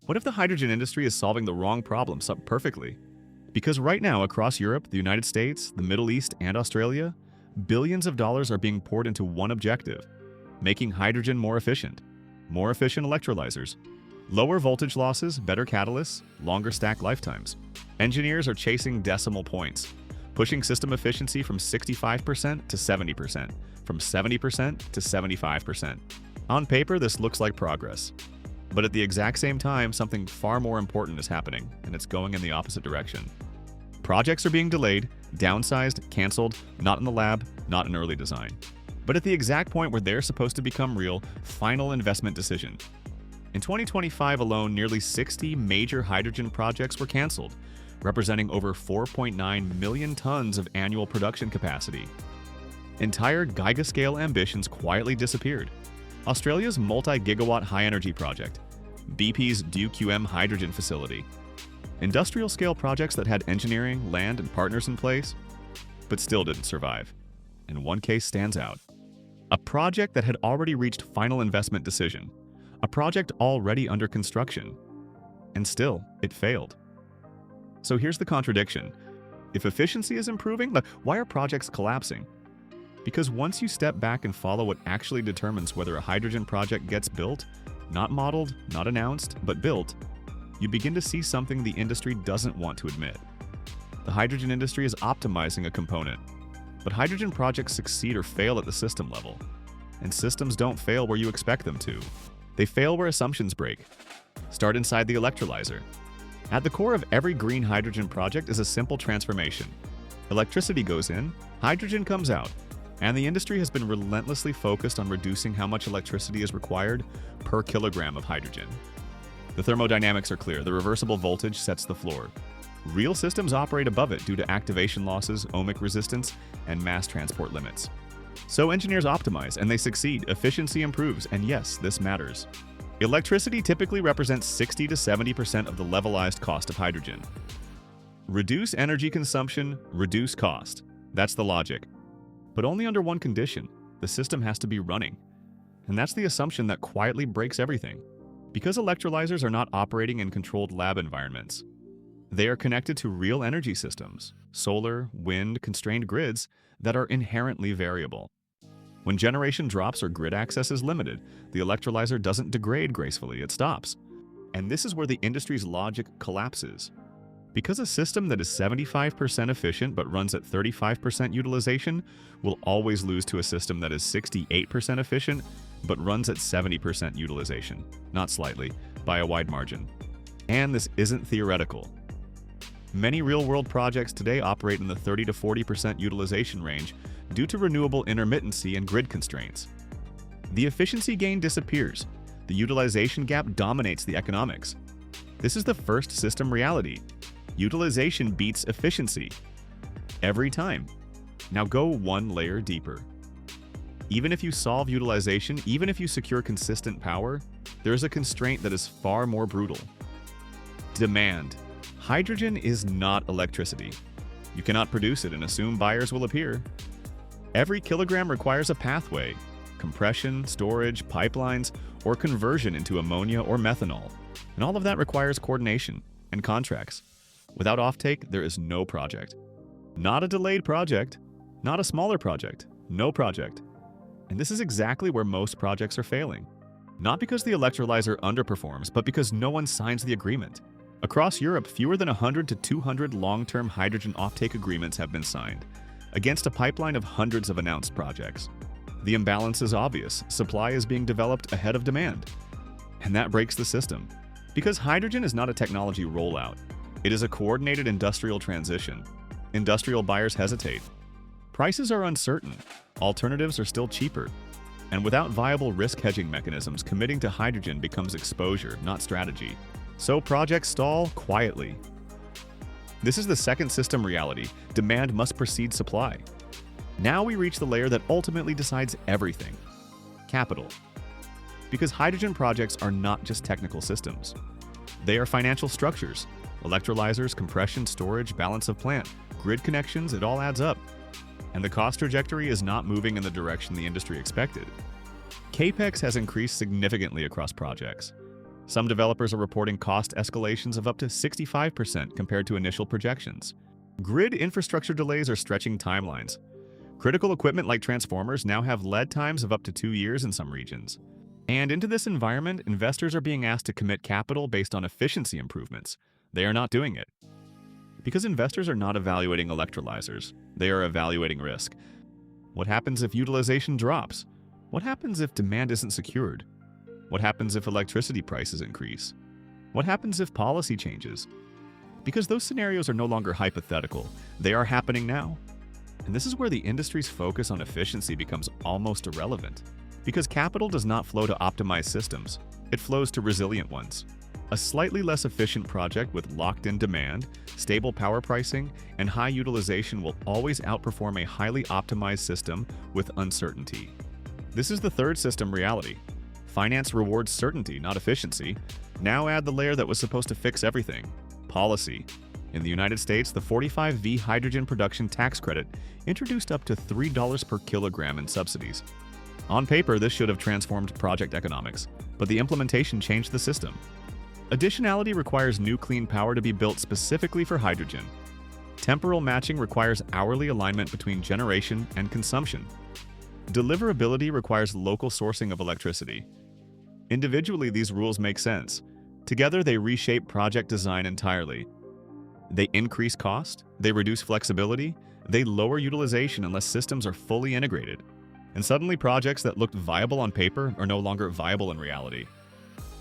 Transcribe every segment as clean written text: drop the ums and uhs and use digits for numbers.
What if the hydrogen industry is solving the wrong problem so perfectly? Because right now, across Europe, the United States, the Middle East, and Australia, billions of dollars are being poured into one objective: making hydrogen more efficient electrolyzers, lower voltage losses, better catalysts, longer stack lifetimes. Engineers are chasing decimal points, pushing system efficiency from 65% to 70%, from 70% to 75%. On paper, this looks like progress. But at the exact same time, something far more important is happening, and it's going in the opposite direction. Projects are being delayed, downsized, canceled, not in the lab, not in early design. But at the exact point where they're supposed to become real, final investment decision. In 2025 alone, nearly 60 major hydrogen projects were canceled, representing over 4.9 million tons of annual production capacity. Entire gigascale ambitions quietly disappeared. Australia's multi-gigawatt high-energy project, BP's DQM hydrogen facility, industrial-scale projects that had engineering, land, and partners in place, but still didn't survive. And one case stands out. A project that had already reached final investment decision, a project already under construction, and still, it failed. So here's the contradiction. If efficiency is improving, why are projects collapsing? Because once you step back and follow what actually determines whether a hydrogen project gets built, not modeled, not announced, but built, you begin to see something the industry doesn't want to admit. The hydrogen industry is optimizing a component, but hydrogen projects succeed or fail at the system level. And systems don't fail where you expect them to. They fail where assumptions break. Start inside the electrolyzer. At the core of every green hydrogen project is a simple transformation. Electricity goes in, hydrogen comes out. And the industry has been relentlessly focused on reducing how much electricity is required per kilogram of hydrogen. The thermodynamics are clear. The reversible voltage sets the floor. Real systems operate above it due to activation losses, ohmic resistance, and mass transport limits. So engineers optimize, and they succeed. Efficiency improves, and yes, this matters. Electricity typically represents 60 to 70% of the levelized cost of hydrogen. Reduce energy consumption, reduce cost. That's the logic. But only under one condition: the system has to be running. And that's the assumption that quietly breaks everything. Because electrolyzers are not operating in controlled lab environments, they are connected to real energy systems, solar, wind, constrained grids that are inherently variable. When generation drops or grid access is limited, the electrolyzer doesn't degrade gracefully, it stops. And this is where the industry's logic collapses. Because a system that is 75% efficient but runs at 35% utilization will always lose to a system that is 68% efficient but runs at 70% utilization, not slightly, by a wide margin. And this isn't theoretical. Many real-world projects today operate in the 30 to 40% utilization range due to renewable intermittency and grid constraints. The efficiency gain disappears. The utilization gap dominates the economics. This is the first system reality. Utilization beats efficiency. Every time. Now go one layer deeper. Even if you solve utilization, even if you secure consistent power, there is a constraint that is far more brutal. Demand. Hydrogen is not electricity. You cannot produce it and assume buyers will appear. Every kilogram requires a pathway: compression, storage, pipelines, or conversion into ammonia or methanol. And all of that requires coordination and contracts. Without offtake, there is no project. Not a delayed project, not a smaller project, no project. And this is exactly where most projects are failing. Not because the electrolyzer underperforms, but because no one signs the agreement. Across Europe, fewer than 100 to 200 long-term hydrogen offtake agreements have been signed, against a pipeline of hundreds of announced projects. The imbalance is obvious. Supply is being developed ahead of demand. And that breaks the system. Because hydrogen is not a technology rollout. It is a coordinated industrial transition. Industrial buyers hesitate. Prices are uncertain. Alternatives are still cheaper. And without viable risk hedging mechanisms, committing to hydrogen becomes exposure, not strategy. So projects stall quietly. This is the second system reality. Demand must precede supply. Now we reach the layer that ultimately decides everything: capital. Because hydrogen projects are not just technical systems. They are financial structures. Electrolyzers, compression, storage, balance of plant, grid connections, it all adds up. And the cost trajectory is not moving in the direction the industry expected. CapEx has increased significantly across projects. Some developers are reporting cost escalations of up to 65% compared to initial projections. Grid infrastructure delays are stretching timelines. Critical equipment like transformers now have lead times of up to 2 years in some regions. And into this environment, investors are being asked to commit capital based on efficiency improvements. They are not doing it. Because investors are not evaluating electrolyzers, they are evaluating risk. What happens if utilization drops? What happens if demand isn't secured? What happens if electricity prices increase? What happens if policy changes? Because those scenarios are no longer hypothetical, they are happening now. And this is where the industry's focus on efficiency becomes almost irrelevant. Because capital does not flow to optimize systems, it flows to resilient ones. A slightly less efficient project with locked-in demand, stable power pricing, and high utilization will always outperform a highly optimized system with uncertainty. This is the third system reality. Finance rewards certainty, not efficiency. Now add the layer that was supposed to fix everything: policy. In the United States, the 45V hydrogen production tax credit introduced up to $3 per kilogram in subsidies. On paper, this should have transformed project economics, but the implementation changed the system. Additionality requires new clean power to be built specifically for hydrogen. Temporal matching requires hourly alignment between generation and consumption. Deliverability requires local sourcing of electricity. Individually, these rules make sense. Together, they reshape project design entirely. They increase cost, they reduce flexibility, they lower utilization unless systems are fully integrated. And suddenly, projects that looked viable on paper are no longer viable in reality.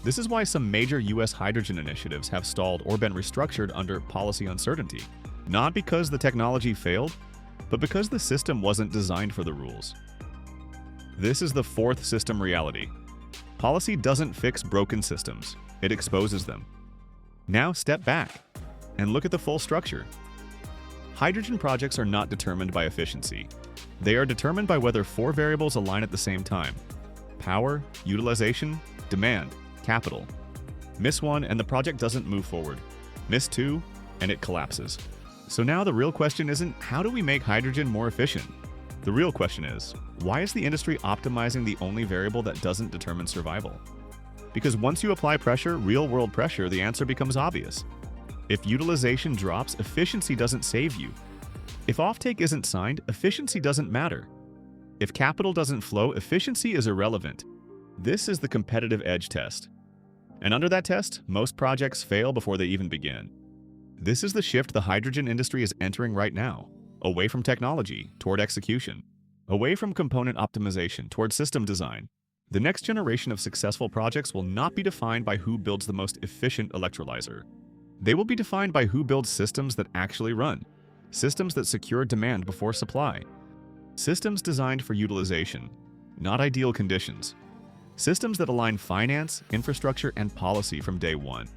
This is why some major US hydrogen initiatives have stalled or been restructured under policy uncertainty. Not because the technology failed, but because the system wasn't designed for the rules. This is the fourth system reality. Policy doesn't fix broken systems, it exposes them. Now step back and look at the full structure. Hydrogen projects are not determined by efficiency. They are determined by whether 4 variables align at the same time: power, utilization, demand, capital. Miss one and the project doesn't move forward. Miss two and it collapses. So now the real question isn't, how do we make hydrogen more efficient? The real question is, why is the industry optimizing the only variable that doesn't determine survival? Because once you apply pressure, real-world pressure, the answer becomes obvious. If utilization drops, efficiency doesn't save you. If offtake isn't signed, efficiency doesn't matter. If capital doesn't flow, efficiency is irrelevant. This is the competitive edge test. And under that test, most projects fail before they even begin. This is the shift the hydrogen industry is entering right now, away from technology toward execution, away from component optimization toward system design. The next generation of successful projects will not be defined by who builds the most efficient electrolyzer. They will be defined by who builds systems that actually run, systems that secure demand before supply, systems designed for utilization, not ideal conditions, systems that align finance, infrastructure, and policy from day one.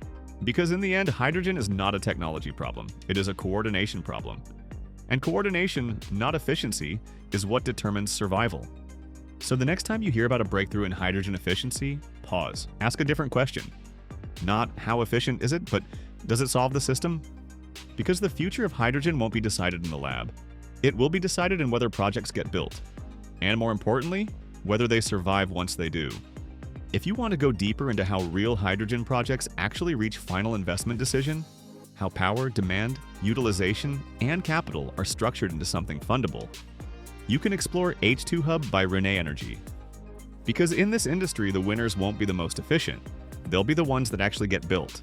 Because in the end, hydrogen is not a technology problem, it is a coordination problem. And coordination, not efficiency, is what determines survival. So the next time you hear about a breakthrough in hydrogen efficiency, pause. Ask a different question. Not how efficient is it, but does it solve the system? Because the future of hydrogen won't be decided in the lab. It will be decided in whether projects get built. And more importantly, whether they survive once they do. If you want to go deeper into how real hydrogen projects actually reach final investment decision, how power, demand, utilization, and capital are structured into something fundable, you can explore H2 Hub by Renee Energy. Because in this industry, the winners won't be the most efficient. They'll be the ones that actually get built.